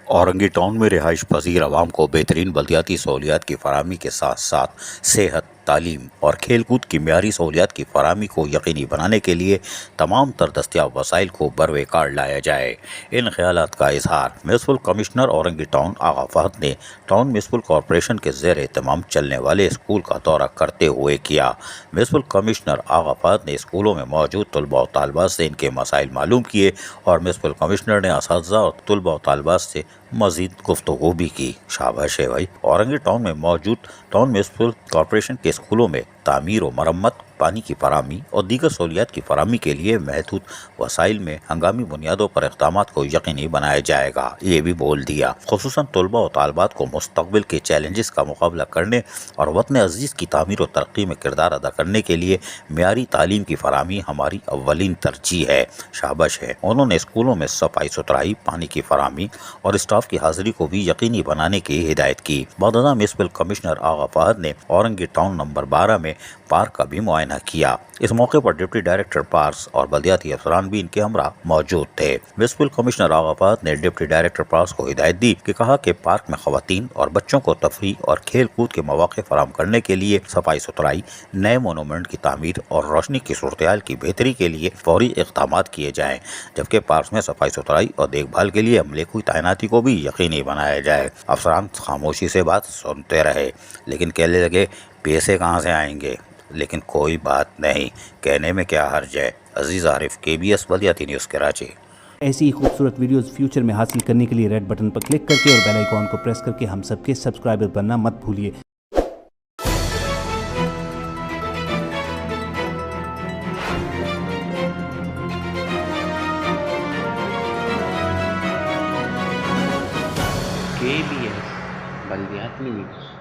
Orangi town में रिहाइश पजीर आवाम को बेहतरीन बल्दियाती सहूलियात की फराहमी के साथ साथ सेहत, तालीम और खेल कूद की मियारी सहूलियात की फराहमी को यकीनी बनाने के लिए तमाम तर दस्तियाब वसाइल को बरवेकार लाया जाए। इन ख्यालात का इजहार म्यूनसिपल कमिश्नर औरंगी टाउन आगा फहद ने टाउन म्यूनसिपल कॉरपोरेशन के ज़ेर एहतमाम चलने वाले स्कूल का दौरा करते हुए किया। म्यूनसिपल कमिश्नर आगा फहद ने स्कूलों में मौजूद तलबा और तालबात से इनके मसाइल मालूम किए और म्यूनसिपल कमिश्नर ने असातिज़ा और तलबा और तालबात से मज़ीद गुफ्तगू भी की। शाबाश है भाई। औरंगी टाउन में मौजूद टाउन म्यूनसिपल कॉरपोरेशन के स्कूलों में तामीर व मरम्मत, पानी की फराहमी और दीगर सहूलियात की फराहमी के लिए महदूद वसाइल में हंगामी बुनियादों पर इक़दामात को यकीनी बनाया जाएगा। ये भी बोल दिया खुसूसन तलबा और तालबात को मुस्तक़बिल के चैलेंजेस का मुकाबला करने और वतन अज़ीज़ की तामीर और तरक्की में किरदार अदा करने के लिए मियारी तालीम की फराहमी हमारी अव्वलीन तरजीह है। शाबाश है। उन्होंने स्कूलों में सफाई सुथराई, पानी की फराहमी और स्टाफ की हाजिरी को भी यकीनी बनाने की हिदायत की। बगदाद म्यूनसिपल कमिश्नर आगा फहद ने औरंगी टाउन नंबर 12 में पार्क का भी मुआयना किया। इस मौके पर डिप्टी डायरेक्टर पार्क्स और बल्दियाती अफसरान भी इनके हमरा मौजूद थे। म्यूनसिपल कमिश्नर आगा फहद ने डिप्टी डायरेक्टर पार्क्स को हिदायत दी कि कहा कि पार्क में खवातीन और बच्चों को तफरीह और खेल कूद के मौके फराहम करने के लिए सफाई सुथराई, नए मोनूमेंट की तामीर और रोशनी की सूरत की बेहतरी के लिए फौरी इक़दाम किए जाएँ, जबकि पार्क में सफाई सुथराई और देखभाल के लिए अमले की तैनाती को भी यकीनी बनाया जाए। अफसरान खामोशी से बात सुनते रहे लेकिन कहने लगे पैसे कहाँ से आएंगे, लेकिन कोई बात नहीं, कहने में क्या हर्ज है। अजीज आरिफ, KBS बल्दियाती न्यूज़ कराची। ऐसी ही खूबसूरत वीडियोस फ्यूचर में हासिल करने के लिए रेड बटन पर क्लिक करके और बेल आइकॉन को प्रेस करके हम सबके सब्सक्राइबर बनना मत भूलिए। KBS बल्दियाती न्यूज़।